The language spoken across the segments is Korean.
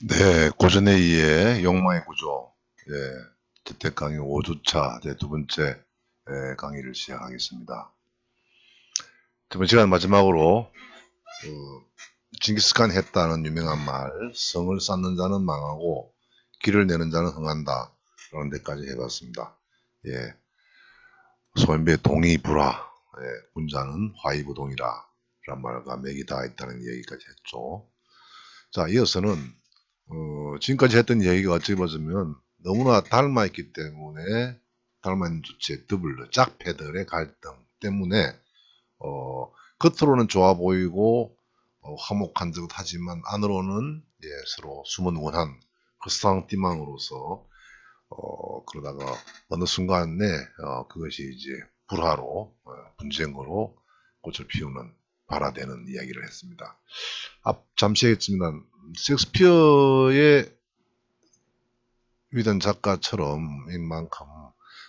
네, 고전에 의해 욕망의 구조, 예, 재택 강의 5주차 두 번째 강의를 시작하겠습니다. 이번 시간 마지막으로 징기스칸이 했다는 유명한 말, 성을 쌓는 자는 망하고 길을 내는 자는 흥한다 라는 데까지 해봤습니다. 예, 소인배 동의불화, 군자는 화이부동이라 라는 말과 맥이 다 있다는 얘기까지 했죠. 자, 이어서는 지금까지 했던 얘기가 어찌 보자면 너무나 닮아있기 때문에 닮아있는 주체 더블 짝패들의 갈등 때문에 겉으로는 좋아 보이고 화목한 듯 하지만 안으로는 서로 숨은 원한 크스탕띠망으로서 그러다가 어느 순간에 그것이 이제 불화로 분쟁으로 꽃을 피우는 발화되는 이야기를 했습니다. 잠시 했지만 셰익스피어의 위대한 작가처럼 인만큼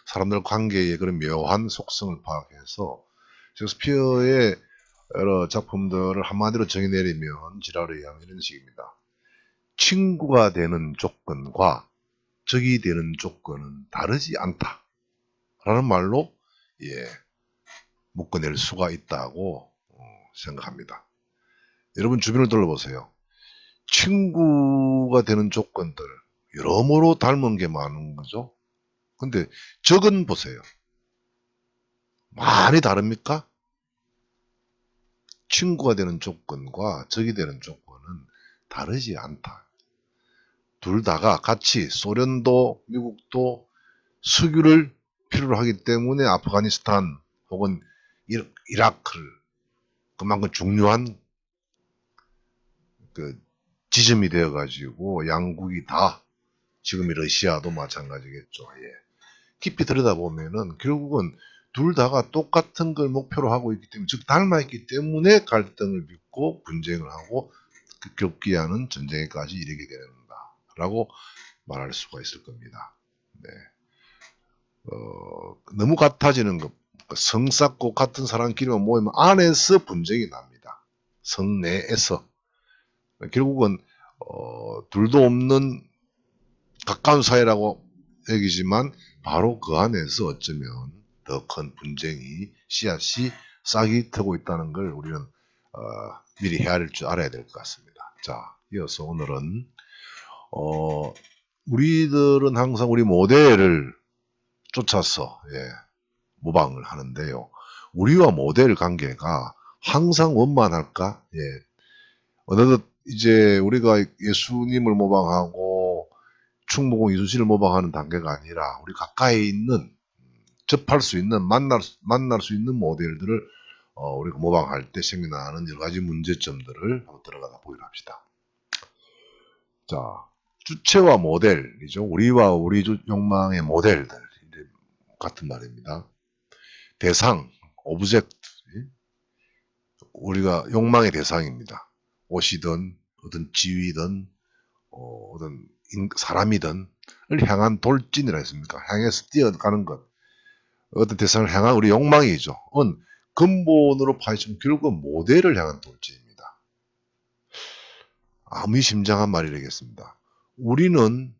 사람들 관계의 그런 묘한 속성을 파악해서 셰익스피어의 여러 작품들을 한마디로 정의내리면 지라를 의하면 이런 식입니다. 친구가 되는 조건과 적이 되는 조건은 다르지 않다 라는 말로 묶어낼 수가 있다고 생각합니다. 여러분 주변을 둘러보세요. 친구가 되는 조건들 여러모로 닮은 게 많은 거죠. 근데 적은 보세요. 많이 다릅니까? 친구가 되는 조건과 적이 되는 조건은 다르지 않다. 둘 다가 같이 소련도 미국도 석유를 필요로 하기 때문에 아프가니스탄 혹은 이라크를 그만큼 중요한 그 지점이 되어가지고 양국이 다 지금의 러시아도 마찬가지겠죠. 깊이 들여다보면은 결국은 둘 다가 똑같은 걸 목표로 하고 있기 때문에 즉 닮아있기 때문에 갈등을 빚고 분쟁을 하고 겪게 하는 전쟁에까지 이르게 된다라고 말할 수가 있을 겁니다. 네. 너무 같아지는 것, 성 쌓고 같은 사람끼리만 모이면 안에서 분쟁이 납니다. 성 내에서 결국은 둘도 없는 가까운 사이라고 여기지만 바로 그 안에서 어쩌면 더 큰 분쟁이 씨앗이 싹이 트고 있다는 걸 우리는 미리 헤아릴 줄 알아야 될 것 같습니다. 자, 이어서 오늘은 우리들은 항상 우리 모델을 쫓아서 모방을 하는데요. 우리와 모델 관계가 항상 원만할까? 어느덧 이제 우리가 예수님을 모방하고 충무공 이순신을 모방하는 단계가 아니라 우리 가까이 있는 접할 수 있는 만날 수 있는 모델들을 우리가 모방할 때 생겨나는 여러 가지 문제점들을 한번 들어가다 보기로 합시다. 자, 주체와 모델이죠. 우리와 우리 욕망의 모델들 같은 말입니다. 대상, 오브젝트, 우리가 욕망의 대상입니다. 옷이든 어떤 지위든 어떤 사람이든 을 향한 돌진이라 했습니까? 향해서 뛰어가는 것. 어떤 대상을 향한 우리 욕망이죠. 근본으로 파헤치면 결국은 모델을 향한 돌진입니다. 의미심장한 말이라겠습니다. 우리는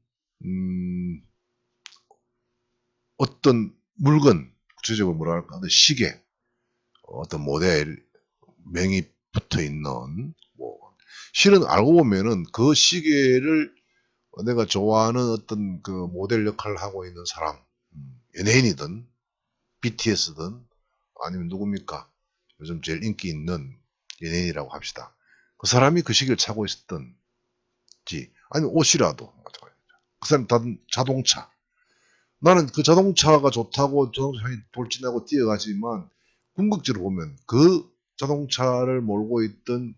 어떤 물건, 구체적으로 뭐라 할까, 어떤 시계, 어떤 모델, 명이 붙어 있는, 실은 알고 보면은 그 시계를 내가 좋아하는 어떤 그 모델 역할을 하고 있는 사람, 연예인이든, BTS든, 아니면 누굽니까? 요즘 제일 인기 있는 연예인이라고 합시다. 그 사람이 그 시계를 차고 있었던지, 아니면 옷이라도, 그 사람 자동차. 나는 그 자동차가 좋다고 자동차에 돌진하고 뛰어가지만, 궁극적으로 보면 그 자동차를 몰고 있던,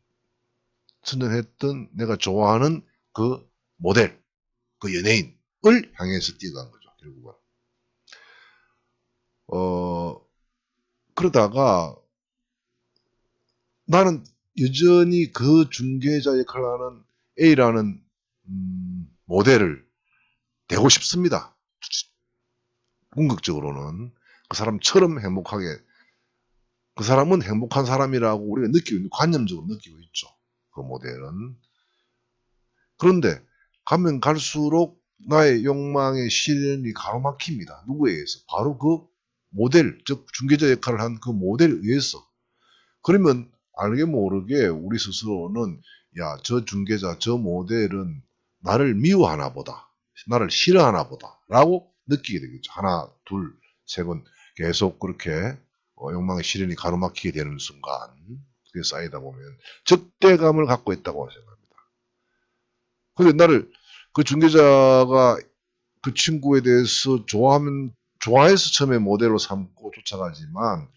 선전했던 내가 좋아하는 그 모델, 그 연예인을 향해서 뛰어간 거죠, 결국은. 그러다가 나는 여전히 그 중개자 역할을 하는 A라는 모델을 되고 싶습니다. 궁극적으로는 그 사람처럼 행복하게, 그 사람은 행복한 사람이라고 우리가 느끼고 있는, 관념적으로 느끼고 있죠. 그 모델은. 그런데 가면 갈수록 나의 욕망의 실현이 가로막힙니다. 누구에 의해서? 바로 그 모델, 즉 중개자 역할을 한 그 모델에 의해서. 그러면 알게 모르게 우리 스스로는 야, 저 중개자, 저 모델은 나를 미워하나 보다. 나를 싫어하나 보다. 라고 느끼게 되겠죠. 하나, 둘, 세 번 계속 그렇게 욕망의 실현이 가로막히게 되는 순간 그게 쌓이다 보면 적대감을 갖고 있다고 생각합니다. 근데 나를 그 중개자가 그 친구에 대해서 좋아해서 처음에 모델로 삼고 쫓아가지만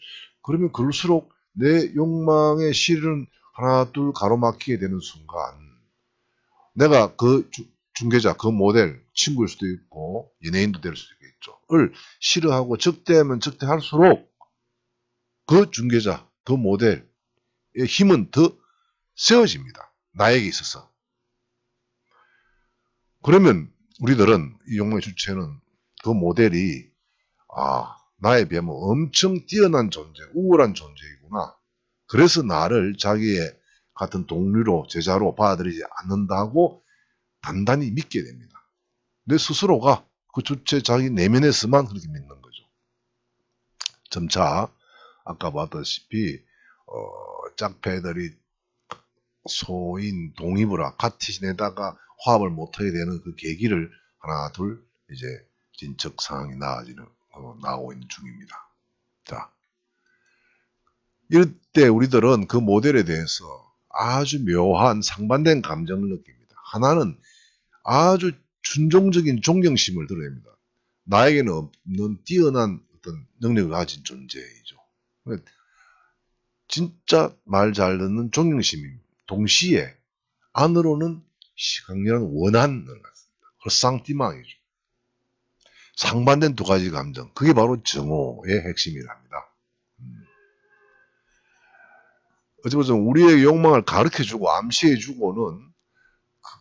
그러면 그럴수록 내 욕망의 실은 하나 둘 가로막히게 되는 순간 내가 그 중개자, 그 모델, 친구일 수도 있고 연예인도 될 수도 있겠죠. 을 싫어하고 적대하면 적대할수록 그 중개자, 그 모델의 힘은 더 세워집니다. 나에게 있어서. 그러면 우리들은 이 욕망의 주체는 그 모델이 나에 비하면 엄청 뛰어난 존재, 우월한 존재이구나. 그래서 나를 자기의 같은 동료로, 제자로 받아들이지 않는다고 단단히 믿게 됩니다. 내 스스로가 그 주체 자기 내면에서만 그렇게 믿는 거죠. 점차 아까 봤다시피 짝패들이 소인 동입을 같이 지내다가 화합을 못하게 되는 그 계기를 하나 둘 이제 진척 상황이 나오고 있는 중입니다. 자, 이럴 때 우리들은 그 모델에 대해서 아주 묘한 상반된 감정을 느낍니다. 하나는 아주 순종적인 존경심을 드러냅니다. 나에게는 없는 뛰어난 어떤 능력을 가진 존재이죠. 진짜 말 잘 듣는 존경심입니다. 동시에 안으로는 강렬한 원한을 갖습니다. 그 쌍띠망이죠. 상반된 두 가지 감정. 그게 바로 정오의 핵심이랍니다. 어찌 보면 우리의 욕망을 가르쳐주고 암시해주고는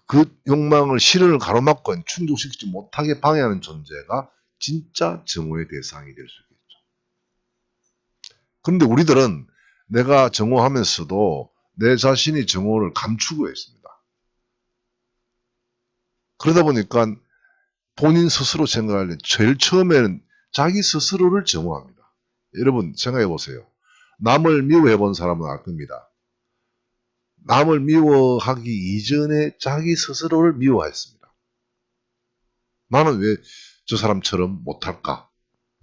그 욕망을 실현을 가로막고 충족시키지 못하게 방해하는 존재가 진짜 정오의 대상이 될 수 있겠죠. 그런데 우리들은 내가 정오하면서도 내 자신이 정오를 감추고 있습니다. 그러다 보니까 본인 스스로 생각할 때 제일 처음에는 자기 스스로를 정오합니다. 여러분 생각해 보세요. 남을 미워해 본 사람은 알 겁니다. 남을 미워하기 이전에 자기 스스로를 미워했습니다. 나는 왜 저 사람처럼 못할까?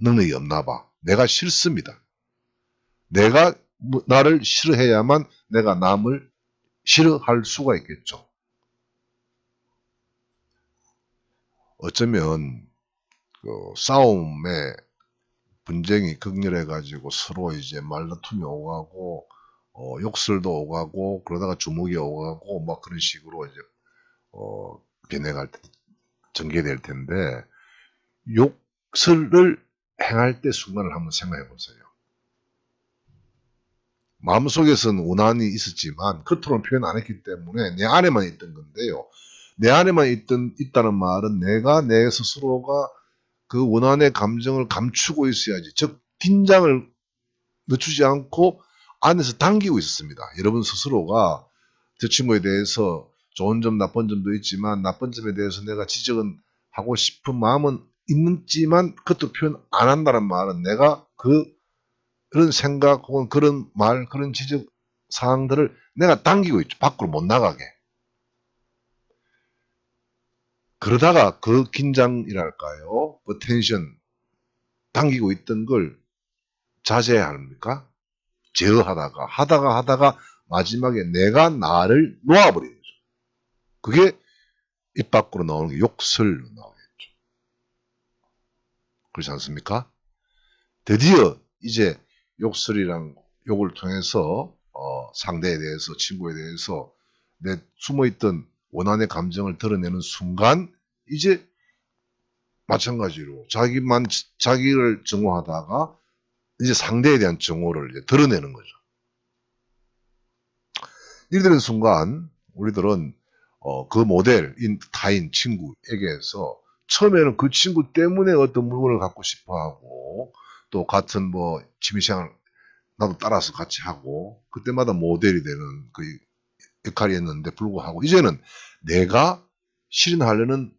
능력이 없나 봐. 내가 싫습니다. 내가 나를 싫어해야만 내가 남을 싫어할 수가 있겠죠. 어쩌면 그 싸움에 분쟁이 극렬해가지고 서로 이제 말다툼이 오가고 욕설도 오가고 그러다가 주먹이 오가고 막 그런 식으로 이제 변해갈 때 전개될 텐데 욕설을 행할 때 순간을 한번 생각해 보세요. 마음속에서는 원한이 있었지만 겉으로는 표현 안 했기 때문에 내 안에만 있던 건데요. 내 안에만 있다는 말은 내가 내 스스로가 그 원한의 감정을 감추고 있어야지. 즉 긴장을 늦추지 않고 안에서 당기고 있었습니다. 여러분 스스로가 저 친구에 대해서 좋은 점 나쁜 점도 있지만 나쁜 점에 대해서 내가 지적은 하고 싶은 마음은 있지만 그것도 표현 안 한다는 말은 내가 그런 생각 혹은 그런 말 그런 지적 사항들을 내가 당기고 있죠. 밖으로 못 나가게. 그러다가 그 긴장이랄까요? 그 텐션 당기고 있던 걸 자제해야 합니까? 제어하다가 마지막에 내가 나를 놓아버리는 거죠. 그게 입 밖으로 나오는 게 욕설로 나오겠죠. 그렇지 않습니까? 드디어 이제 욕설이랑 욕을 통해서 상대에 대해서 친구에 대해서 내 숨어있던 원한의 감정을 드러내는 순간 이제 마찬가지로 자기를 증오하다가 이제 상대에 대한 증오를 이제 드러내는 거죠. 이렇게 되는 순간 우리들은 그 모델인 타인 친구에게서 처음에는 그 친구 때문에 어떤 물건을 갖고 싶어하고 또 같은 뭐 취미생활 나도 따라서 같이 하고 그때마다 모델이 되는 그 역할이었는데 불구하고 이제는 내가 실현하려는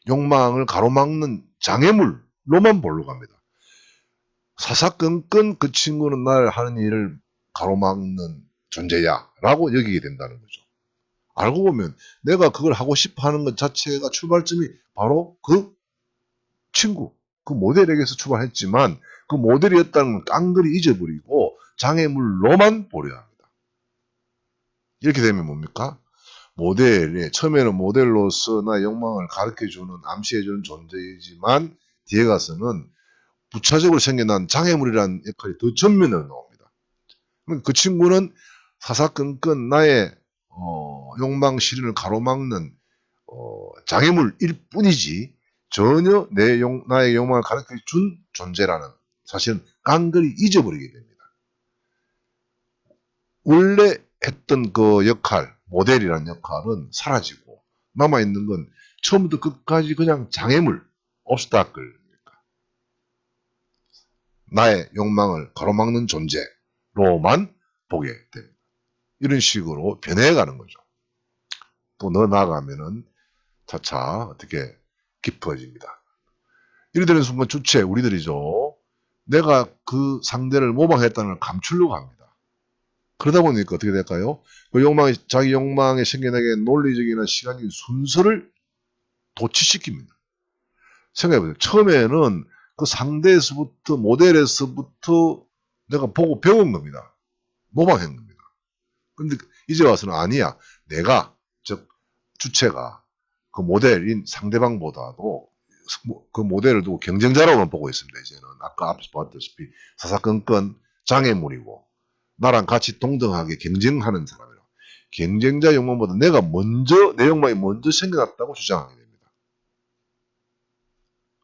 욕망을 가로막는 장애물로만 보려고 합니다. 사사건건 그 친구는 나를 하는 일을 가로막는 존재야 라고 여기게 된다는 거죠. 알고 보면 내가 그걸 하고 싶어 하는 것 자체가 출발점이 바로 그 친구, 그 모델에게서 출발했지만 그 모델이었다는 걸 깡그리 잊어버리고 장애물로만 보려 합니다. 이렇게 되면 뭡니까? 모델이 처음에는 모델로서 나의 욕망을 가르쳐주는, 암시해주는 존재이지만 뒤에 가서는 부차적으로 생겨난 장애물이라는 역할이 더 전면으로 나옵니다. 그 친구는 사사건건 나의 욕망 실현을 가로막는 장애물일 뿐이지 전혀 나의 욕망을 가르쳐준 존재라는 사실은 깡그리 잊어버리게 됩니다. 원래 했던 그 역할, 모델이라는 역할은 사라지고 남아있는 건 처음부터 끝까지 그냥 장애물, 옵스타클입니다. 나의 욕망을 가로막는 존재로만 보게 됩니다. 이런 식으로 변해가는 거죠. 또 더 나아가면은 차차 어떻게 깊어집니다. 이래 되는 순간 주체, 우리들이죠. 내가 그 상대를 모방했다는 걸 감추려고 합니다. 그러다 보니까 어떻게 될까요? 그 자기 욕망에 생겨나게 논리적이나 시간적인 순서를 도취시킵니다. 생각해보세요. 처음에는 그 상대에서부터, 모델에서부터 내가 보고 배운 겁니다. 모방한 겁니다. 근데 이제 와서는 아니야. 내가, 즉, 주체가 그 모델인 상대방보다도 그 모델을 두고 경쟁자로만 보고 있습니다. 이제는 아까 앞서 봤다시피 사사건건 장애물이고 나랑 같이 동등하게 경쟁하는 사람이라 경쟁자 욕망보다 내가 먼저 내 욕망이 먼저 생겨났다고 주장하게 됩니다.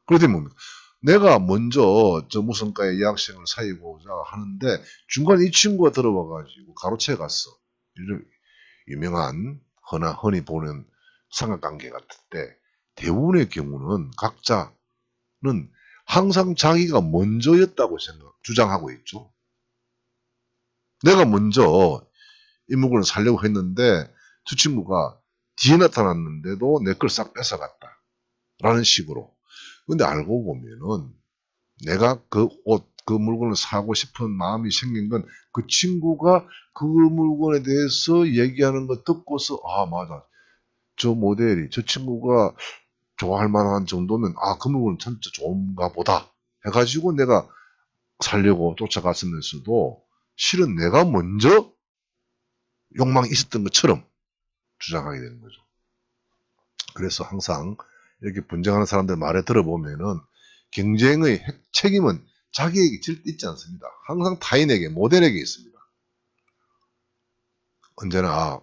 그러더니 뭡니까? 내가 먼저 저 무슨 과에 이 학생을 사귀고자 하는데 중간에 이 친구가 들어와가지고 가로채 갔어. 이런 유명한 흔히 보는 삼각관계 같을 때 대부분의 경우는 각자는 항상 자기가 먼저였다고 주장하고 있죠. 내가 먼저 이 물건을 사려고 했는데 두 친구가 뒤에 나타났는데도 내 걸 싹 뺏어갔다. 라는 식으로. 근데 알고 보면은 내가 그 옷, 그 물건을 사고 싶은 마음이 생긴 건 그 친구가 그 물건에 대해서 얘기하는 거 듣고서 아 맞아. 저 모델이 저 친구가 좋아할 만한 정도면 아 그 물건은 진짜 좋은가 보다 해가지고 내가 살려고 쫓아갔으면서도 실은 내가 먼저 욕망이 있었던 것처럼 주장하게 되는 거죠. 그래서 항상 이렇게 분쟁하는 사람들 말을 들어보면은 경쟁의 책임은 자기에게 절대 있지 않습니다. 항상 타인에게, 모델에게 있습니다. 언제나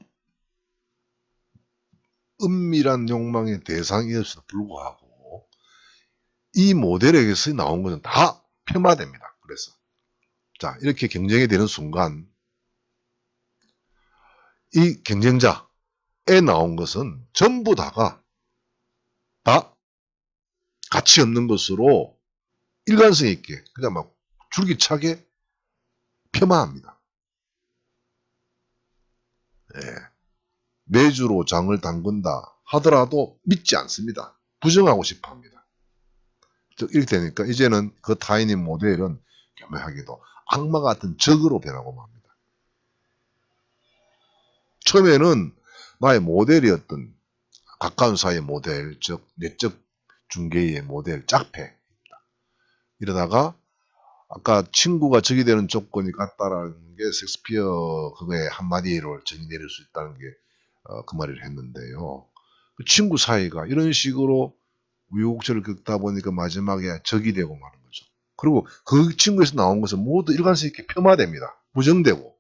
은밀한 욕망의 대상이었음에도 불구하고 이 모델에게서 나온 것은 다 폄하됩니다. 그래서 자 이렇게 경쟁이 되는 순간 이 경쟁자에 나온 것은 전부 다가 다 가치 없는 것으로 일관성 있게 그냥 막 줄기차게 폄하합니다. 예. 매주로 장을 담근다 하더라도 믿지 않습니다. 부정하고 싶어 합니다. 이렇게 되니까 이제는 그 타인인 모델은 교묘하게도 악마 같은 적으로 변하고 맙니다. 처음에는 나의 모델이었던 가까운 사이의 모델, 즉 내적 중개의 모델, 짝패. 이러다가 아까 친구가 적이 되는 조건이 같다라는 게 섹스피어 그거의 한마디로 정의 내릴 수 있다는 게 그 말을 했는데요. 그 친구 사이가 이런 식으로 우여곡절을 겪다 보니까 마지막에 적이 되고 마는 거죠. 그리고 그 친구에서 나온 것은 모두 일관성 있게 폄하됩니다. 부정되고.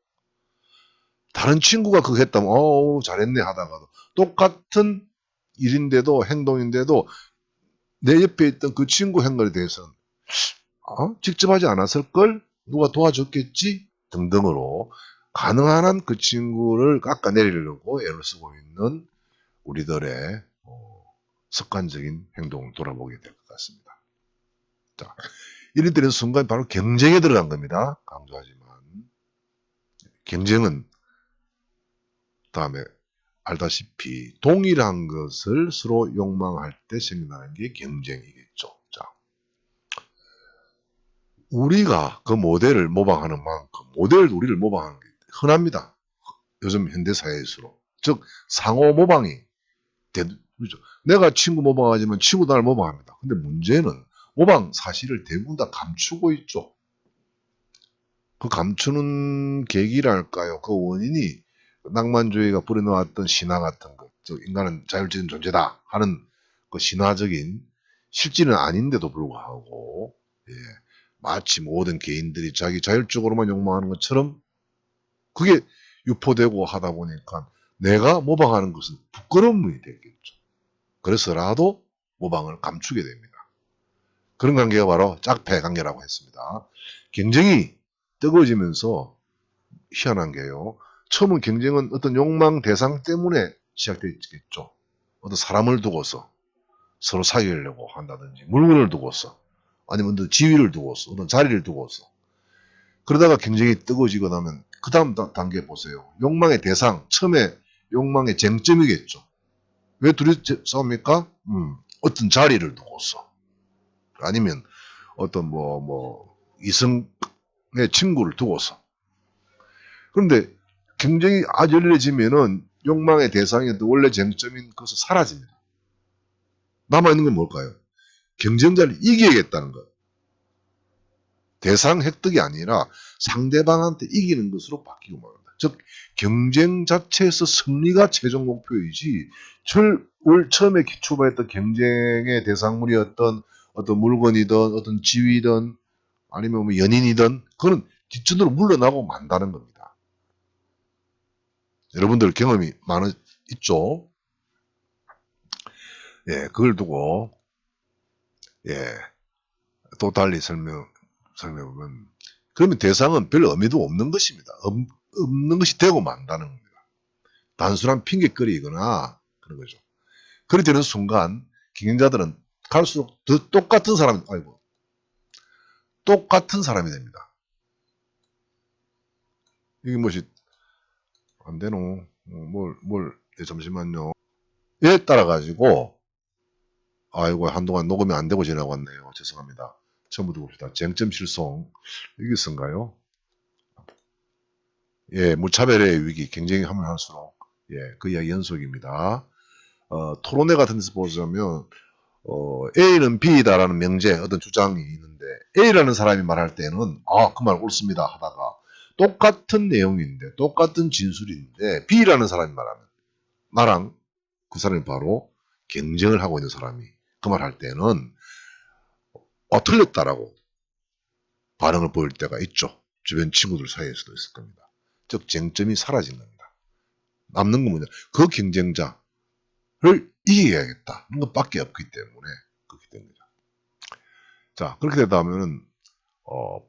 다른 친구가 그거 했다면 잘했네 하다가도 똑같은 일인데도 행동인데도 내 옆에 있던 그 친구 행동에 대해서는 직접 하지 않았을걸? 누가 도와줬겠지? 등등으로 가능한 한 그 친구를 깎아내리려고 애를 쓰고 있는 우리들의 습관적인 행동을 돌아보게 될 것 같습니다. 자, 이런 때는 순간 바로 경쟁에 들어간 겁니다. 강조하지만 경쟁은 다음에 알다시피 동일한 것을 서로 욕망할 때 생겨나는 게 경쟁이겠죠. 자, 우리가 그 모델을 모방하는 만큼 모델도 우리를 모방하는 게 흔합니다. 요즘 현대사회에서. 즉 상호 모방이 그렇죠. 내가 친구 모방하지만 친구도 나를 모방합니다. 근데 문제는 모방 사실을 대부분 다 감추고 있죠. 그 감추는 계기랄까요? 그 원인이 낭만주의가 뿌려놓았던 신화 같은 것, 즉 인간은 자율적인 존재다 하는 그 신화적인 실질은 아닌데도 불구하고 예, 마치 모든 개인들이 자기 자율적으로만 욕망하는 것처럼 그게 유포되고 하다 보니까 내가 모방하는 것은 부끄러움이 되겠죠. 그래서라도 모방을 감추게 됩니다. 그런 관계가 바로 짝패 관계라고 했습니다. 경쟁이 뜨거워지면서 희한한 게요. 처음은 경쟁은 어떤 욕망 대상 때문에 시작되겠죠. 어떤 사람을 두고서 서로 사귀려고 한다든지 물건을 두고서 아니면 어떤 지위를 두고서 어떤 자리를 두고서 그러다가 경쟁이 뜨거워지고 나면 그 다음 단계 보세요. 욕망의 대상, 처음에 욕망의 쟁점이겠죠. 왜 둘이 싸웁니까? 어떤 자리를 두고서 아니면 어떤 이성의 친구를 두고서. 그런데 경쟁이 아주 열려지면은 욕망의 대상이었던 원래 쟁점인 것은 사라집니다. 남아있는 건 뭘까요? 경쟁자를 이겨야겠다는 것. 대상 획득이 아니라 상대방한테 이기는 것으로 바뀌고 말합니다. 즉 경쟁 자체에서 승리가 최종 목표이지 처음에 출발했던 경쟁의 대상물이었던 어떤 물건이든 어떤 지위든 아니면 뭐 연인이든 그거는 뒷전으로 물러나고 만다는 겁니다. 여러분들 경험이 있죠? 예, 그걸 두고 예, 또 달리 설명하면 그러면 대상은 별 의미도 없는 것입니다. 없는 것이 되고 만다는 겁니다. 단순한 핑계거리이거나 그런 거죠. 그리 되는 순간 경쟁자들은 갈수록 더 똑같은 사람이 됩니다. 이게 뭐지 안 되노? 잠시만요. 에 따라 가지고 아이고 한동안 녹음이 안 되고 지나갔네요. 죄송합니다. 처음부터 봅시다. 쟁점 실송 이게 쓴가요? 예, 무차별의 위기, 경쟁이 하면 할수록 예, 그 이야기 연속입니다. 토론회 같은 데서 보자면 A는 B다라는 명제 어떤 주장이 있는데 A라는 사람이 말할 때는 그 말 옳습니다 하다가 똑같은 내용인데 똑같은 진술인데 B라는 사람이 말하면 나랑 그 사람이 바로 경쟁을 하고 있는 사람이 그 말 할 때는 틀렸다라고 반응을 보일 때가 있죠. 주변 친구들 사이에서도 있을 겁니다. 즉 쟁점이 사라진 겁니다. 남는 건 뭐냐? 그 경쟁자를 이겨야겠다. 그런 것밖에 없기 때문에 그렇게 됩니다. 자, 그렇게 되다 보면은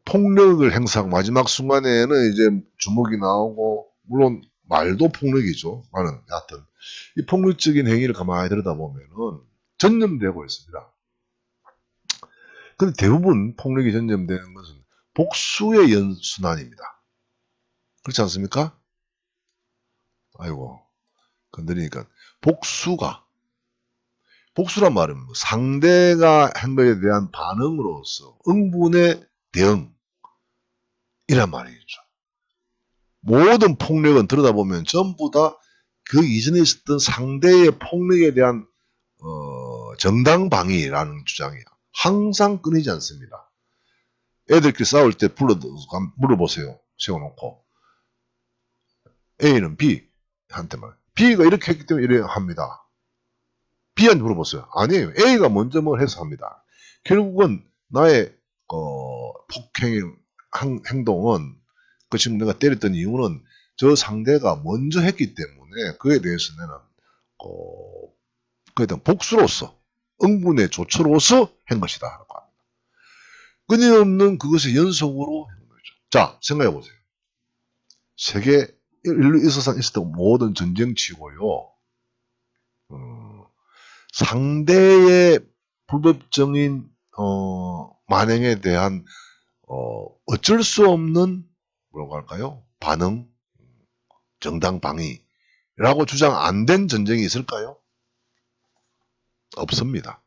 폭력을 행사하고 마지막 순간에는 이제 주먹이 나오고 물론 말도 폭력이죠. 여하튼 이 폭력적인 행위를 가만히 들여다보면은 전염되고 있습니다. 근데 대부분 폭력이 전염되는 것은 복수의 연순환입니다. 그렇지 않습니까? 아이고 건드리니까 복수란 말은 상대가 한 것에 대한 반응으로서 응분의 대응이란 말이죠. 모든 폭력은 들여다보면 전부 다 그 이전에 있었던 상대의 폭력에 대한 정당 방위라는 주장이에요. 항상 끊이지 않습니다. 애들끼리 싸울 때 물어보세요. 세워놓고 A는 B한테만 B가 이렇게 했기 때문에 이래 합니다. B한테 물어보세요. 아니에요. A가 먼저 뭘 해서 합니다. 결국은 나의 폭행 행동은 그 지금 내가 때렸던 이유는 저 상대가 먼저 했기 때문에 그에 대해서 나는 그에 대한 복수로서 응분의 조처로서 한 것이다. 끊임없는 그것의 연속으로 한 거죠. 자, 생각해 보세요. 세계 인류 있었던 모든 전쟁치고요. 상대의 불법적인 만행에 대한 어쩔 수 없는 뭐라고 할까요? 반응, 정당 방위를 라고 주장 안 된 전쟁이 있을까요? 없습니다.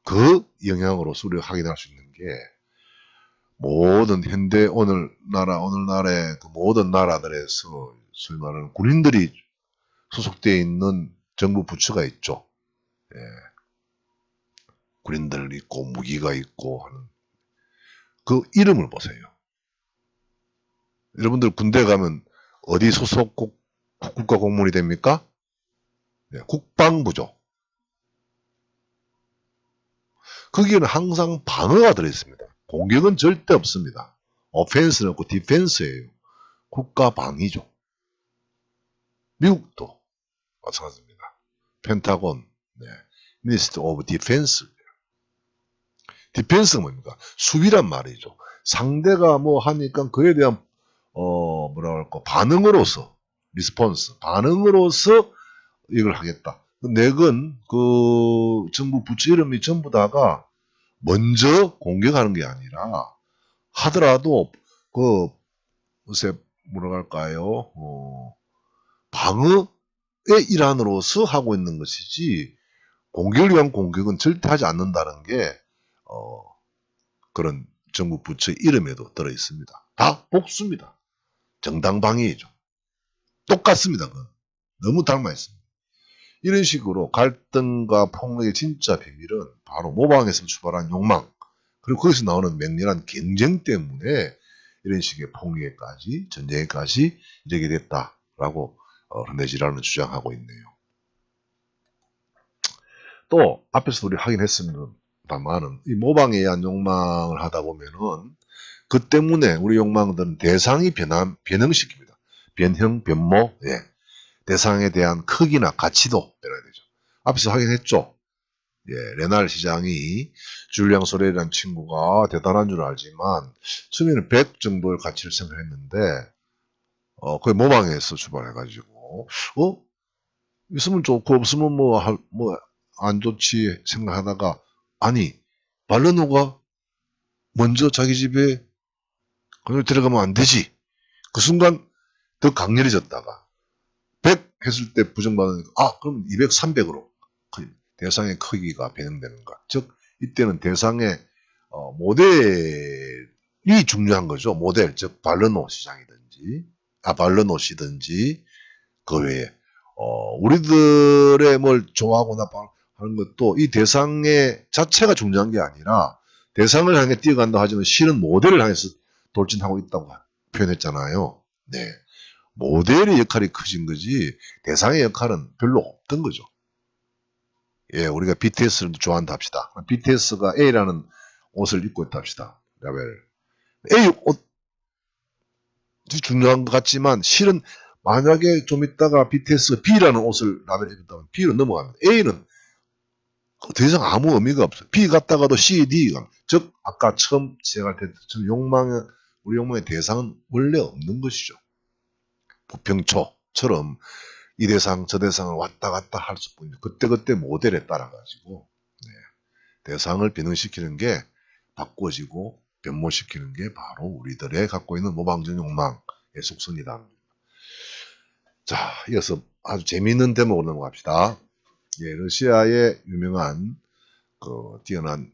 그 영향으로서 우리가 확인할 수 있는 게 모든 현대 오늘날의 그 모든 나라들에서 소위 말하는 군인들이 소속되어 있는 정부 부처가 있죠. 예. 군인들 있고 무기가 있고 하는 그 이름을 보세요. 여러분들 군대 가면 어디 소속 국가 공무원이 됩니까? 네, 국방부죠. 거기에는 항상 방어가 들어있습니다. 공격은 절대 없습니다. 오펜스는 없고 디펜스예요. 국가 방위죠. 미국도 마찬가지입니다. 펜타곤, 네. 미니스트 오브 디펜스. 디펜스가 뭡니까? 수비란 말이죠. 상대가 뭐 하니까 그에 대한 뭐라 할까 반응으로서 리스폰스 반응으로서 이걸 하겠다. 넥은 그 정부 부처 이름이 전부 다가 먼저 공격하는 게 아니라 하더라도 그 요새 뭐라 할까요? 방어의 일환으로서 하고 있는 것이지 공격을 위한 공격은 절대 하지 않는다는 게 그런 정부 부처 이름에도 들어 있습니다. 다 복수입니다. 정당방위죠. 똑같습니다. 그건. 너무 닮아 있습니다. 이런 식으로 갈등과 폭력의 진짜 비밀은 바로 모방에서 출발한 욕망 그리고 거기서 나오는 맹렬한 경쟁 때문에 이런 식의 폭력에까지 전쟁에까지 이르게 됐다라고 르네지라는 주장하고 있네요. 또 앞에서 우리 확인했습니다만은 이 모방에 의한 욕망을 하다 보면은 그 때문에 우리 욕망들은 대상이 변형시킵니다. 변형, 변모, 예. 대상에 대한 크기나 가치도 내려야 되죠. 앞에서 확인했죠. 예, 레날 시장이 줄리앙 소레라는 친구가 대단한 줄 알지만 처음에는 100 정도의 가치를 생각했는데 그게 모방에서 출발해가지고 있으면 좋고 없으면 뭐 안 좋지 생각하다가 아니 발르노가 먼저 자기 집에 그걸 들어가면 안 되지. 그 순간 더 강렬해졌다가 100 했을 때 부정받으니까 그럼 200, 300으로 대상의 크기가 변형되는 것. 즉 이때는 대상의 모델이 중요한 거죠. 모델, 즉 발르노 시장이든지 발르노 씨든지 그 외에 우리들의 뭘 좋아하고 나빠하는 것도 이 대상의 자체가 중요한 게 아니라 대상을 향해 뛰어간다 하지만 실은 모델을 향해서 돌진하고 있다고 표현했잖아요. 네. 모델의 역할이 커진 거지 대상의 역할은 별로 없던 거죠. 예, 우리가 BTS를 좋아한다 합시다. BTS가 A라는 옷을 입고 있다 합시다. 라벨. A 옷이 중요한 것 같지만 실은 만약에 좀 있다가 BTS가 B라는 옷을 라벨에 입었다면 B로 넘어갑니다. A는 더 이상 아무 의미가 없어요. B 갔다가도 C, D가. 즉 아까 처음 시작할 때 우리 욕망의 대상은 원래 없는 것이죠. 부평초처럼 이 대상 저 대상을 왔다 갔다 할 수뿐이죠. 그때그때 모델에 따라 가지고 대상을 변형시키는 게 바꿔지고 변모시키는 게 바로 우리들의 갖고 있는 모방적 욕망의 속성이다. 자, 이어서 아주 재미있는 대목으로 넘어갑시다. 예, 러시아의 유명한 그 뛰어난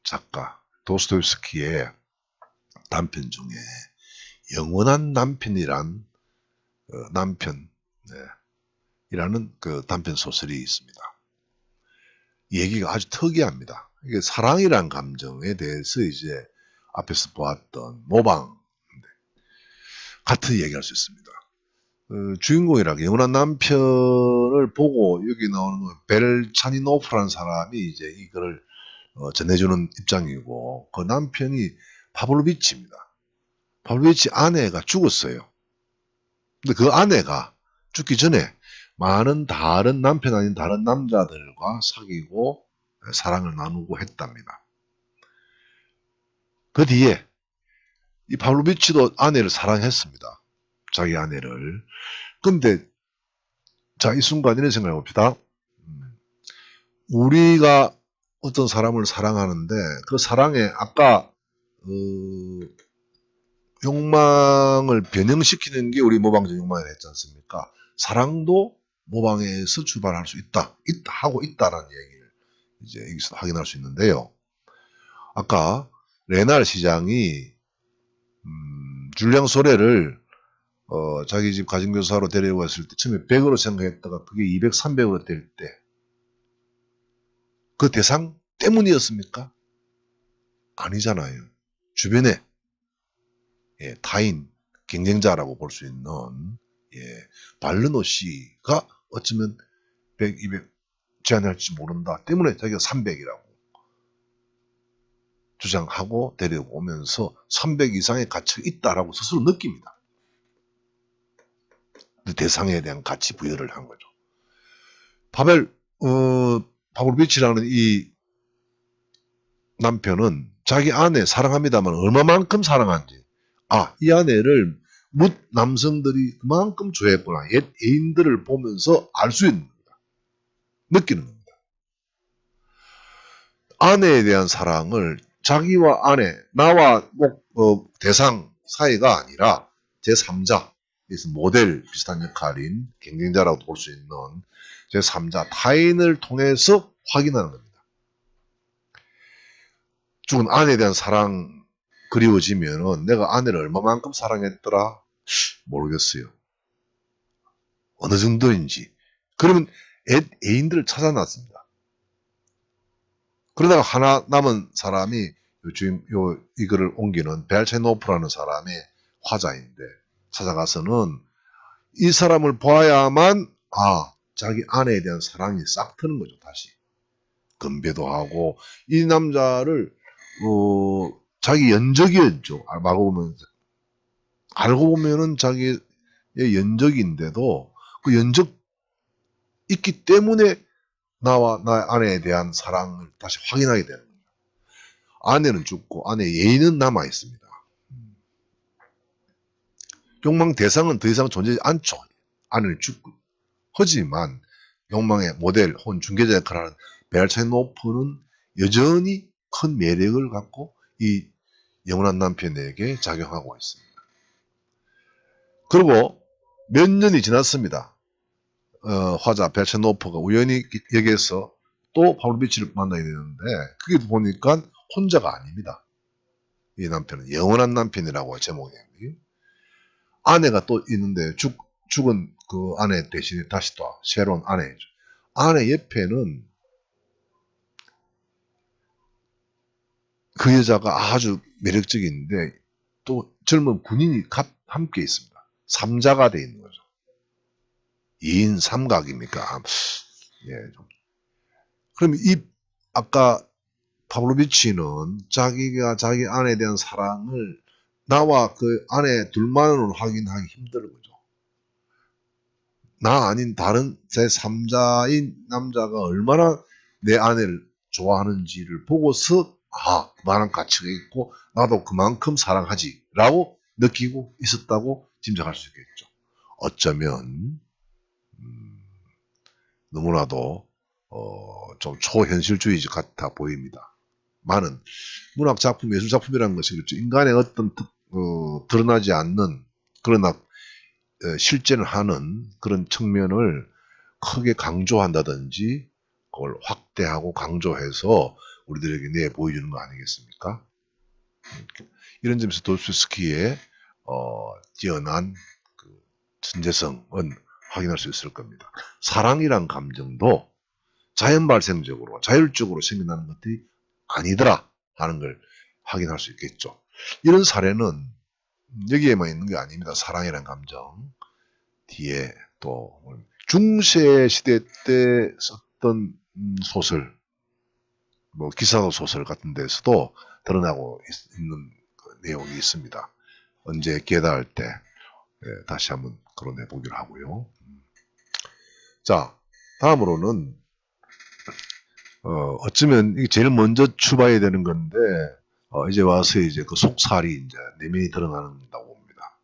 작가 도스토옙스키의 단편 중에 영원한 남편이란 남편 이라는 그 단편 소설이 있습니다. 이 얘기가 아주 특이합니다. 이게 사랑이란 감정에 대해서 이제 앞에서 보았던 모방 같은 얘기할 수 있습니다. 주인공이라고 영원한 남편을 보고 여기 나오는 벨차니노프라는 사람이 이제 이거를 전해주는 입장이고 그 남편이 파블로비치입니다. 파블로비치 아내가 죽었어요. 근데 그 아내가 죽기 전에 많은 다른 남편 아닌 다른 남자들과 사귀고 사랑을 나누고 했답니다. 그 뒤에 이 파블로비치도 아내를 사랑했습니다. 자기 아내를. 근데 자, 이 순간 이런 생각해 봅시다. 우리가 어떤 사람을 사랑하는데 그 사랑에 아까 욕망을 변형시키는 게 우리 모방적 욕망이라 했지 않습니까? 사랑도 모방에서 출발할 수 있다. 하고 있다라는 얘기를 이제 여기서 확인할 수 있는데요. 아까 레날 시장이 줄리앙 소레를 자기 집 가정교사로 데리고 갔을 때 처음에 100으로 생각했다가 그게 200, 300으로 될 때 그 대상 때문이었습니까? 아니잖아요. 주변에 타인, 경쟁자라고 볼 수 있는 발르노 씨가 어쩌면 100, 200 제한할지 모른다 때문에 자기가 300이라고 주장하고 데리고 오면서 300 이상의 가치가 있다라고 스스로 느낍니다. 그 대상에 대한 가치 부여를 한 거죠. 파블로비치라는 이 남편은 자기 아내 사랑합니다만 얼마만큼 사랑한지, 이 아내를 묻 남성들이 그만큼 좋아했구나, 옛 애인들을 보면서 알 수 있는 겁니다. 느끼는 겁니다. 아내에 대한 사랑을 자기와 아내, 나와 대상 사이가 아니라 제3자, 그래서 모델 비슷한 역할인 경쟁자라고 볼 수 있는 제3자, 타인을 통해서 확인하는 겁니다. 죽은 아내에 대한 사랑 그리워지면은 내가 아내를 얼마만큼 사랑했더라 모르겠어요. 어느 정도인지. 그러면 애인들을 찾아놨습니다. 그러다가 하나 남은 사람이 지금 이거를 옮기는 벨체노프라는 사람의 화자인데, 찾아가서는 이 사람을 봐야만 자기 아내에 대한 사랑이 싹 트는 거죠. 다시 건배도 하고, 이 남자를 자기 연적이었죠. 알고 보면은 자기의 연적인데도 그 연적 있기 때문에 나와 나의 아내에 대한 사랑을 다시 확인하게 되는 거예요. 아내는 죽고 아내의 예인은 남아 있습니다. 욕망 대상은 더 이상 존재하지 않죠. 아내는 죽고. 하지만 욕망의 모델 혹은 중개자 역할을 하는 베알체노프는 여전히 큰 매력을 갖고 이 영원한 남편에게 작용하고 있습니다. 그리고 몇 년이 지났습니다. 화자 벨체노프가 우연히 여기에서 또 파블로비치를 만나게 되는데, 그게 보니까 혼자가 아닙니다. 이 남편은 영원한 남편이라고 제목이에요. 아내가 또 있는데 죽은 그 아내 대신에 다시 또 새로운 아내죠. 아내 옆에는 그 여자가 아주 매력적인데 또 젊은 군인이 함께 있습니다. 삼자가 돼 있는 거죠. 2인 삼각입니까? 그럼 아까 파블로비치는 자기가 자기 아내에 대한 사랑을 나와 그 아내 둘만으로 확인하기 힘든 거죠. 나 아닌 다른 제3자인 남자가 얼마나 내 아내를 좋아하는지를 보고서 그만한 가치가 있고 나도 그만큼 사랑하지 라고 느끼고 있었다고 짐작할 수 있겠죠. 어쩌면 너무나도 좀 초현실주의 같아 보입니다. 많은 문학작품, 예술작품이라는 것이 그렇죠. 인간의 어떤 드러나지 않는, 그러나 실제는 하는 그런 측면을 크게 강조한다든지 그걸 확대하고 강조해서 우리들에게 내보여주는 거 아니겠습니까? 이런 점에서 도스토옙스키의 뛰어난 그 천재성은 확인할 수 있을 겁니다. 사랑이란 감정도 자연 발생적으로 자율적으로 생겨나는 것들이 아니더라 하는 걸 확인할 수 있겠죠. 이런 사례는 여기에만 있는 게 아닙니다. 사랑이란 감정 뒤에 또 중세 시대 때 썼던 소설, 기사도 소설 같은 데서도 드러나고 있는 내용이 있습니다. 언제 깨달을 때 다시 한번 그런 보기를 하고요. 자, 다음으로는 어쩌면 이게 제일 먼저 추봐야 되는 건데 이제 와서 이제 그 속살이 이제 내면이 드러난다고 봅니다.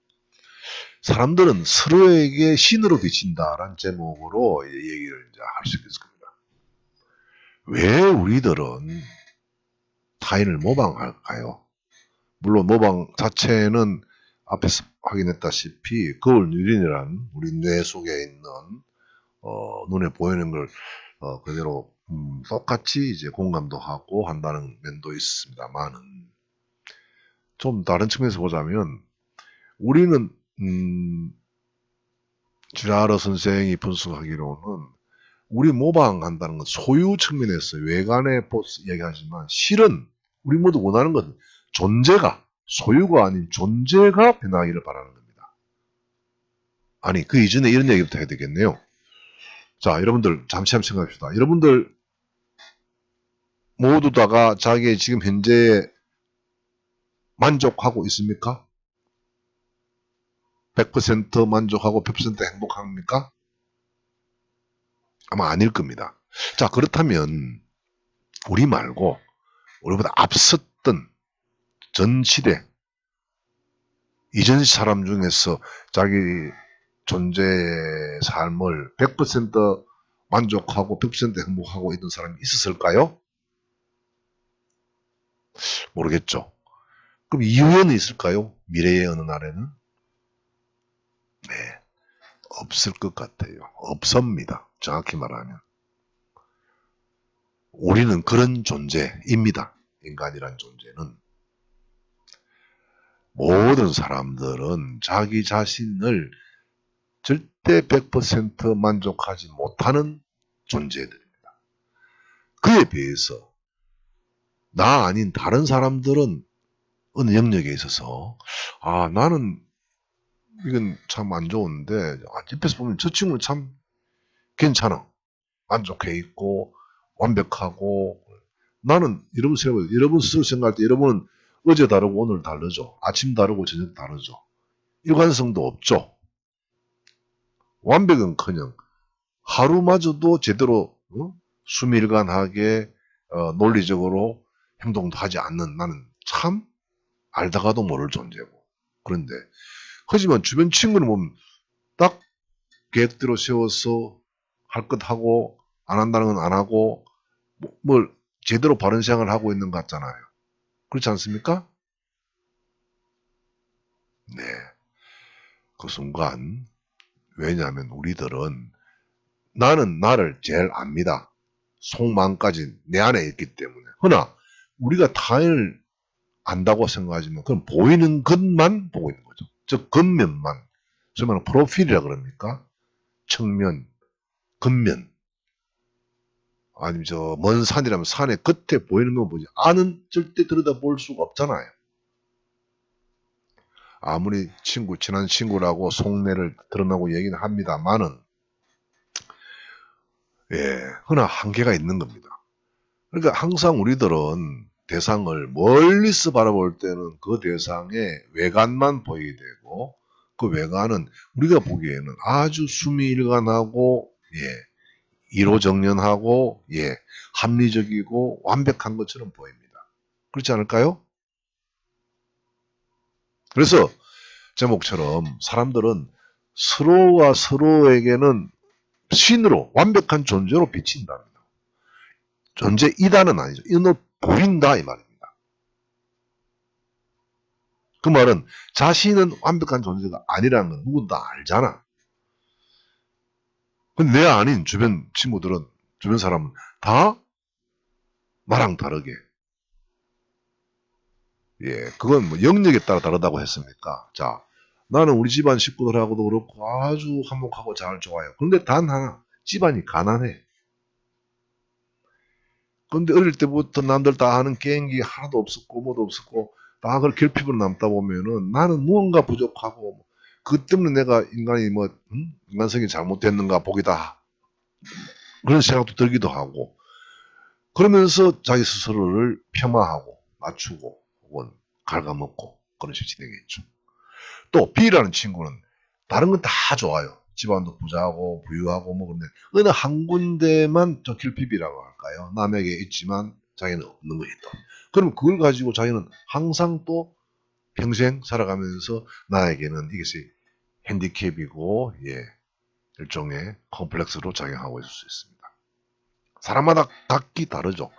사람들은 서로에게 신으로 비친다라는 제목으로 얘기를 이제 할 수 있을 겁니다. 왜 우리들은 타인을 모방할까요? 물론 모방 자체는 앞에서 확인했다시피 거울 뉴린이란 우리 뇌 속에 있는 눈에 보이는 걸 그대로 똑같이 이제 공감도 하고 한다는 면도 있습니다만은 좀 다른 측면에서 보자면 우리는 주하러 선생이 분석하기로는 우리 모방한다는 건 소유 측면에서 외관의 보스 얘기하지만 실은 우리 모두 원하는 건 존재가 소유가 아닌 존재가 변하기를 바라는 겁니다. 아니 그 이전에 이런 얘기부터 해야 되겠네요. 자 여러분들 잠시 한번 생각합시다. 여러분들 모두 다가 자기의 지금 현재에 만족하고 있습니까? 100% 만족하고 100% 행복합니까? 아마 아닐 겁니다. 자 그렇다면 우리 말고 우리보다 앞섰던 전 시대 이전 사람 중에서 자기 존재의 삶을 100% 만족하고 100% 행복하고 있던 사람이 있었을까요? 모르겠죠. 그럼 이후에는 있을까요? 미래의 어느 날에는? 네, 없을 것 같아요. 없습니다. 정확히 말하면. 우리는 그런 존재입니다. 인간이란 존재는. 모든 사람들은 자기 자신을 절대 100% 만족하지 못하는 존재들입니다. 그에 비해서 나 아닌 다른 사람들은 어느 영역에 있어서 나는 이건 참 안 좋은데 옆에서 보면 저 친구는 참 괜찮아. 만족해 있고 완벽하고 나는 여러분 스스로 생각할 때 여러분은 어제 다르고 오늘 다르죠. 아침 다르고 저녁 다르죠. 일관성도 없죠. 완벽은커녕 하루마저도 제대로 수밀관하게 논리적으로 행동도 하지 않는 나는 참 알다가도 모를 존재고 그런데 하지만 주변 친구는 보면 딱 계획대로 세워서 할 것 하고 안 한다는 건 안 하고 뭘 제대로 바른 생활을 하고 있는 것 같잖아요. 그렇지 않습니까? 네. 그 순간 왜냐하면 우리들은 나는 나를 제일 압니다. 속마음까지 내 안에 있기 때문에. 그러나 우리가 타인을 안다고 생각하지만 그건 보이는 것만 보고 있는 거죠. 즉 겉면만. 소위 말하는 프로필이라 그럽니까? 측면, 겉면. 아니면 저 먼 산이라면 산의 겉에 보이는 건 보지. 안은 절대 들여다볼 수가 없잖아요. 아무리 친한 친구라고 속내를 드러나고 얘기는 합니다만은 그러나 한계가 있는 겁니다. 그러니까 항상 우리들은 대상을 멀리서 바라볼 때는 그 대상의 외관만 보이게 되고 그 외관은 우리가 보기에는 아주 수미일관하고 이로정연하고 합리적이고 완벽한 것처럼 보입니다. 그렇지 않을까요? 그래서 제목처럼 사람들은 서로가 서로에게는 신으로 완벽한 존재로 비친답니다. 존재이다는 아니죠. 이는 보인다 이 말입니다. 그 말은 자신은 완벽한 존재가 아니라는 건 누구나 다 알잖아. 근데 내 아닌 주변 친구들은 주변 사람은 다 나랑 다르게 그건 뭐 영역에 따라 다르다고 했습니까? 자, 나는 우리 집안 식구들하고도 그렇고 아주 화목하고 잘 좋아요. 그런데 단 하나 집안이 가난해. 근데 어릴 때부터 남들 다 하는 게임기 하나도 없었고 뭐도 없었고 다 그걸 결핍으로 남다 보면은 나는 무언가 부족하고 그 때문에 내가 인간이 인간성이 잘못됐는가 보기다 그런 생각도 들기도 하고 그러면서 자기 스스로를 폄하하고 맞추고 혹은 갉아먹고 그런 식으로 진행했죠. 또 B라는 친구는 다른 건 다 좋아요. 집안도 부자하고 부유하고 뭐 그런데 어느 한 군데만 저 결핍이라고 할까요? 남에게 있지만 자기는 없는 거 있다. 그럼 그걸 가지고 자기는 항상 또 평생 살아가면서 나에게는 이것이 핸디캡이고 일종의 컴플렉스로 작용하고 있을 수 있습니다. 사람마다 각기 다르죠.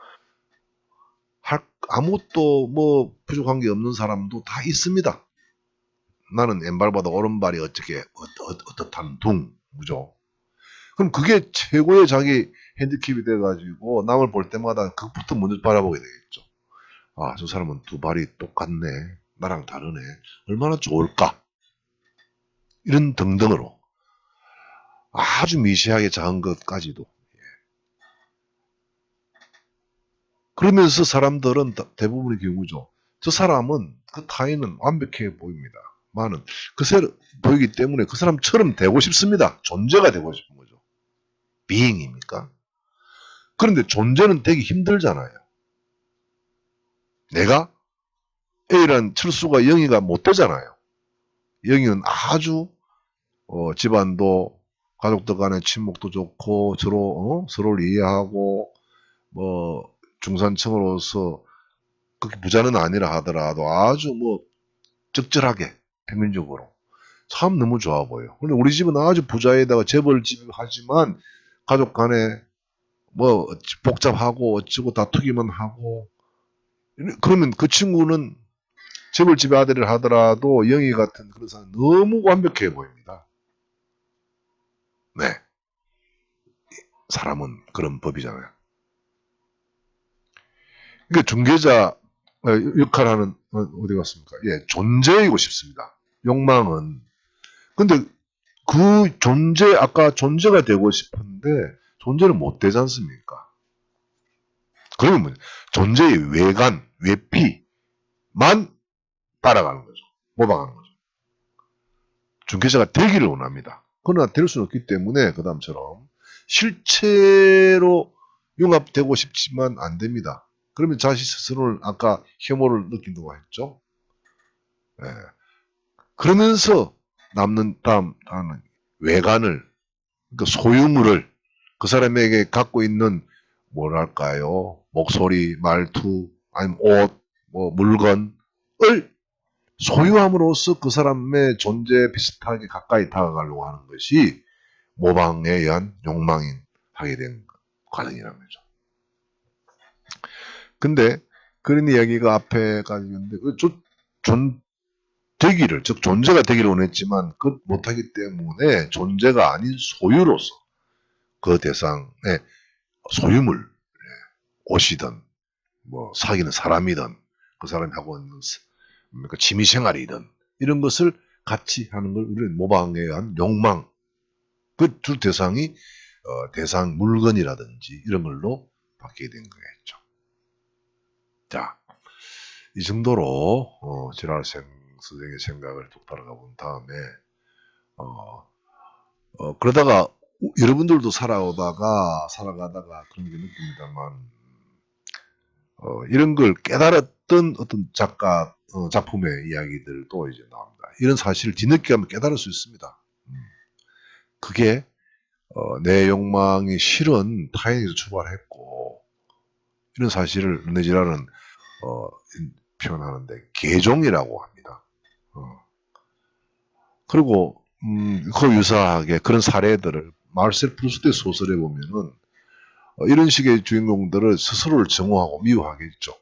아무것도 뭐 부족한 게 없는 사람도 다 있습니다. 나는 왼발보다 오른발이 어떻다는 둥, 그죠? 그럼 그게 최고의 자기 핸디캡이 돼가지고 남을 볼 때마다 그것부터 먼저 바라보게 되겠죠. 아, 저 사람은 두 발이 똑같네. 나랑 다르네. 얼마나 좋을까? 이런 등등으로 아주 미세하게 작은 것까지도. 그러면서 사람들은 대부분의 경우죠. 저 사람은 그 타인은 완벽해 보입니다. 많은 그새 보이기 때문에 그 사람처럼 되고 싶습니다. 존재가 되고 싶은 거죠. 비잉입니까? 그런데 존재는 되기 힘들잖아요. 내가 A란 철수가 영희가 못 되잖아요. 영희는 아주 집안도 가족들 간의 친목도 좋고 서로를 이해하고 뭐 중산층으로서 그렇게 부자는 아니라 하더라도 아주 뭐 적절하게 평균적으로 참 너무 좋아 보여. 근데 우리 집은 아주 부자에다가 재벌집 하지만 가족 간에 뭐 복잡하고 어쩌고 다투기만 하고 그러면 그 친구는 재벌집의 아들을 하더라도 영희 같은 그런 사람 너무 완벽해 보입니다. 네. 사람은 그런 법이잖아요. 그러니까 중개자 역할하는 어디 갔습니까? 예, 존재이고 싶습니다. 욕망은. 근데 그 존재 아까 존재가 되고 싶은데 존재는 못 되지 않습니까? 그러면 뭐 존재의 외관, 외피만 따라가는 거죠. 모방하는 거죠. 중개자가 되기를 원합니다. 그러나 될 수는 없기 때문에 그 다음처럼 실체로 융합되고 싶지만 안 됩니다. 그러면 자신 스스로를 아까 혐오를 느낀다고 했죠. 예. 그러면서 남는 다음은 외관을 그 소유물을 그 사람에게 갖고 있는 뭐랄까요 목소리, 말투, 아니면 옷, 뭐 물건을 소유함으로써 그 사람의 존재에 비슷하게 가까이 다가가려고 하는 것이 모방에 의한 욕망이 하게 된 과정이라는 거죠. 근데 그런 이야기가 앞에까지 있는데 되기를 즉 존재가 되기를 원했지만 그 못하기 때문에 존재가 아닌 소유로서 그 대상의 소유물 옷이든 뭐 사귀는 사람이든 그 사람이 하고 있는 취미생활이든 이런 것을 같이 하는 걸 우리는 모방에 의한 욕망 그 주 대상이 대상 물건이라든지 이런 걸로 바뀌게 된 거겠죠. 자, 이 정도로 지랄생 선생의 생각을 쭉 따라가 본 다음에 그러다가 여러분들도 살아가다가 그런 게 느낍니다만 이런 걸 깨달았던 어떤 작품의 이야기들도 이제 나옵니다. 이런 사실을 뒤늦게 하면 깨달을 수 있습니다. 그게 내 욕망이 실은 타인에서 출발했고 이런 사실을 르네지라는 표현하는데 개종이라고 합니다. 그리고 그 유사하게 그런 사례들을 마르셀 프루스트의 소설에 보면은 이런 식의 주인공들을 스스로를 정오하고 미워하겠죠.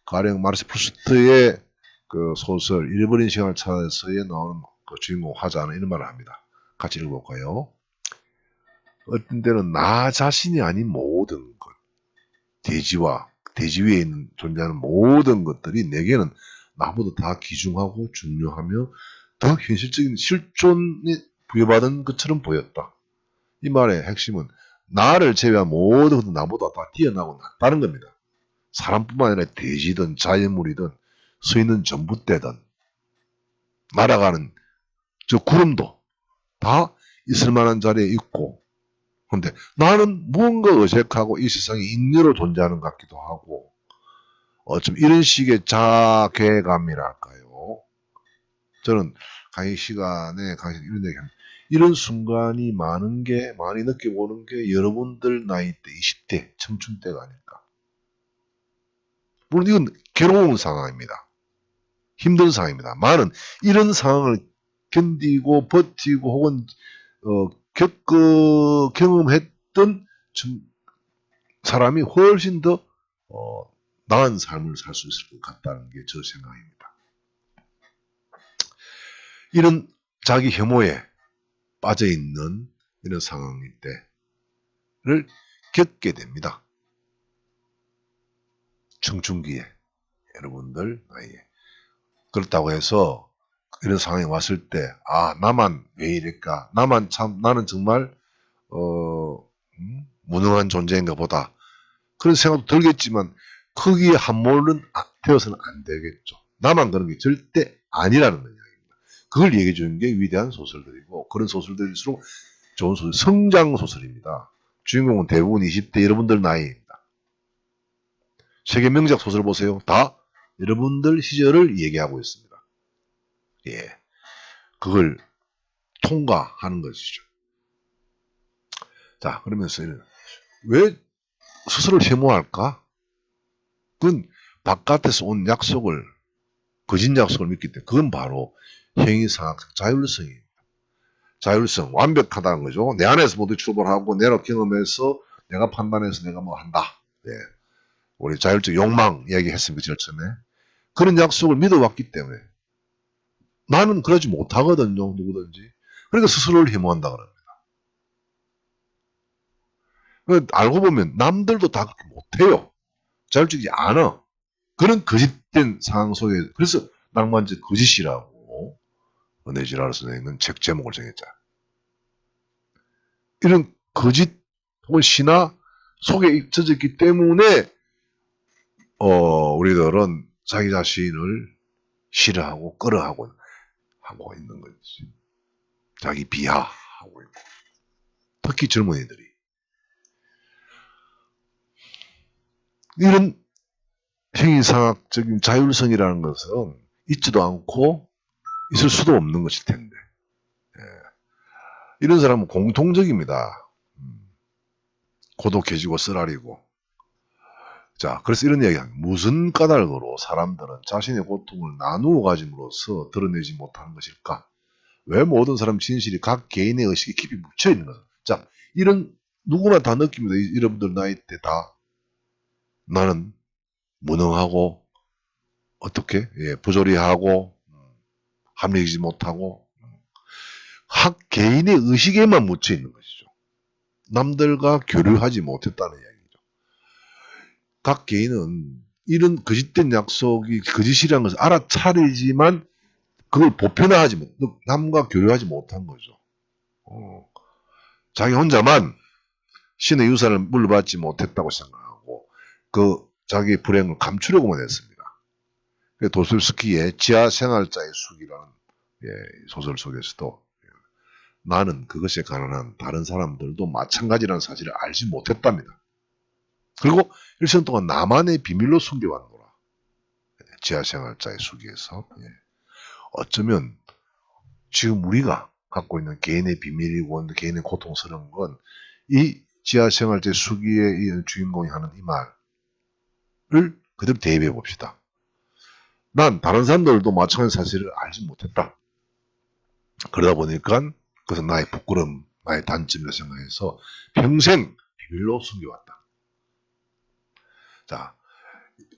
가령 마르셀 프루스트의 그 소설 잃어버린 시간을 찾아서에 나오는 그 주인공 화자는 이런 말을 합니다. 같이 읽어볼까요? 어떤 때는 나 자신이 아닌 모든 것, 대지 위에 있는 존재하는 모든 것들이 내게는 나보다 다 귀중하고 중요하며 더 현실적인 실존에 부여받은 것처럼 보였다. 이 말의 핵심은 나를 제외한 모든 것은 나보다 다 뛰어나고 낫다는 겁니다. 사람뿐만 아니라 돼지든 자연물이든 서 있는 전봇대든 날아가는 저 구름도 다 있을 만한 자리에 있고 근데 나는 무언가 어색하고 이 세상에 인내로 존재하는 것 같기도 하고 좀 이런 식의 자괴감이랄까요. 저는 강의 시간에 이런 얘기합니다. 이런 순간이 많이 느껴보는 게 여러분들 나이 때 20대 청춘 때가 아닐까. 물론 이건 괴로운 상황입니다. 힘든 상황입니다. 많은 이런 상황을 견디고 버티고 혹은 경험했던 사람이 훨씬 더 나은 삶을 살 수 있을 것 같다는 게 저 생각입니다. 이런 자기 혐오에 빠져있는 이런 상황일 때를 겪게 됩니다. 청춘기에 여러분들 나이에. 그렇다고 해서 이런 상황이 왔을 때 나만 왜 이럴까? 나는 정말 무능한 존재인가 보다. 그런 생각도 들겠지만 거기에 함몰은 되어서는 안 되겠죠. 나만 그런 게 절대 아니라는 거예요. 그걸 얘기해 주는 게 위대한 소설들이고 그런 소설들일수록 좋은 소설, 성장 소설입니다. 주인공은 대부분 20대 여러분들 나이입니다. 세계 명작 소설 보세요. 다 여러분들 시절을 얘기하고 있습니다. 예, 그걸 통과하는 것이죠. 자, 그러면서 왜 스스로를 혐오할까? 그건 바깥에서 온 약속을 거짓 약속을 믿기 때문에 그건 바로 행위상학적 자율성입니다. 자율성, 완벽하다는 거죠. 내 안에서 모두 출발하고 내가 경험해서 내가 판단해서 내가 뭐 한다. 네. 우리 자율적 욕망 이야기했습니다. 제일 처음에. 그런 약속을 믿어왔기 때문에 나는 그러지 못하거든요. 누구든지. 그러니까 스스로를 혐오한다 그럽니다. 알고 보면 남들도 다 그렇게 못해요. 자율적이지 않아. 그런 거짓된 상황 속에 그래서 낭만적 거짓이라고 은혜지라로 선생님은 책 제목을 정했잖아요. 이런 거짓 혹은 신화 속에 잊혀졌기 때문에 우리들은 자기 자신을 싫어하고 끌어하고 하고 있는 거지. 자기 비하하고 있고. 특히 젊은이들이. 이런 행위상학적인 자율성이라는 것은 있지도 않고 있을 수도 없는 것일 텐데. 예. 이런 사람은 공통적입니다. 고독해지고 쓰라리고. 자, 그래서 이런 이야기합니다. 무슨 까닭으로 사람들은 자신의 고통을 나누어 가짐으로써 드러내지 못하는 것일까? 왜 모든 사람 진실이 각 개인의 의식에 깊이 묻혀 있는 것일까? 자, 이런 누구나 다 느낍니다. 여러분들 나이 때 다 나는 무능하고 어떻게 부조리하고 합리적이지 못하고 각 개인의 의식에만 묻혀 있는 것이죠. 남들과 교류하지 못했다는 이야기죠. 각 개인은 이런 거짓된 약속이 거짓이라는 것을 알아차리지만 그걸 보편화하지 못, 남과 교류하지 못한 거죠. 자기 혼자만 신의 유산을 물려받지 못했다고 생각하고 그 자기 불행을 감추려고만 했습니다. 도스토옙스키의 지하생활자의 숙이라는 소설 속에서도 나는 그것에 가난한 다른 사람들도 마찬가지라는 사실을 알지 못했답니다. 그리고 일생 동안 나만의 비밀로 숨겨왔노라. 지하생활자의 숙에서 어쩌면 지금 우리가 갖고 있는 개인의 비밀이고 개인의 고통스러운 건 이 지하생활자의 수기의 주인공이 하는 이 말을 그대로 대입해 봅시다. 난 다른 사람들도 마찬가지 사실을 알지 못했다. 그러다 보니까 그것은 나의 부끄러움, 나의 단점이라 생각해서 평생 비밀로 숨겨왔다. 자,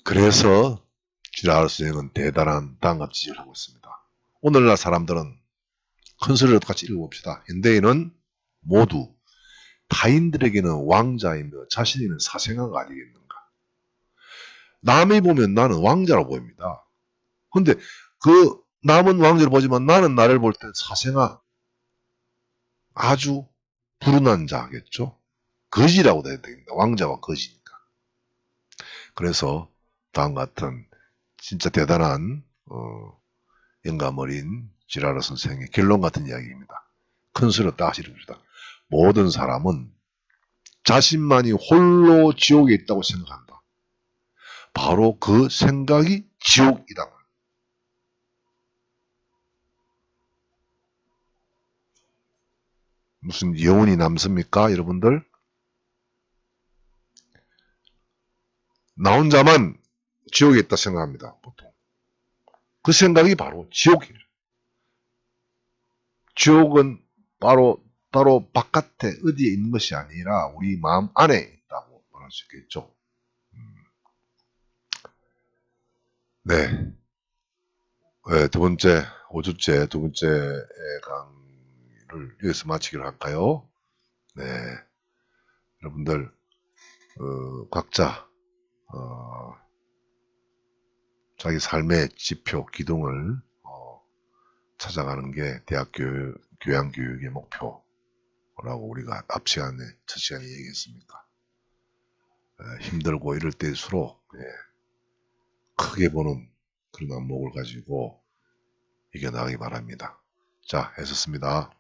그래서 지라할 선생은 대단한 다음과 지적을 하고 있습니다. 오늘날 사람들은 큰 소리로 같이 읽어봅시다. 현대인은 모두 타인들에게는 왕자이며 자신에게는 사생아가 아니겠는가. 남이 보면 나는 왕자로 보입니다. 근데 그 남은 왕자로 보지만 나는 나를 볼 때 사생아, 아주 불운한 자겠죠. 거지라고 해야 됩니다. 왕자와 거지니까. 그래서 다음 같은 진짜 대단한 영감 어린 지라르 선생의 결론 같은 이야기입니다. 큰 소리로 딱 읽읍시다. 모든 사람은 자신만이 홀로 지옥에 있다고 생각한다. 바로 그 생각이 지옥이다. 무슨 영혼이 남습니까, 여러분들? 나 혼자만 지옥에 있다 생각합니다, 보통. 그 생각이 바로 지옥이에요. 지옥은 따로 바깥에 어디에 있는 것이 아니라 우리 마음 안에 있다고 말할 수 있겠죠. 네. 네, 두 번째, 5주째 두 번째 강의를 여기서 마치기로 할까요? 네, 여러분들 각자 자기 삶의 지표, 기둥을 찾아가는 게 대학 교양 교육의 목표라고 우리가 앞 시간에 첫 시간에 얘기했습니다. 힘들고 이럴 때일수록 크게 보는 그런 안목을 가지고 이겨나가기 바랍니다. 자, 했었습니다.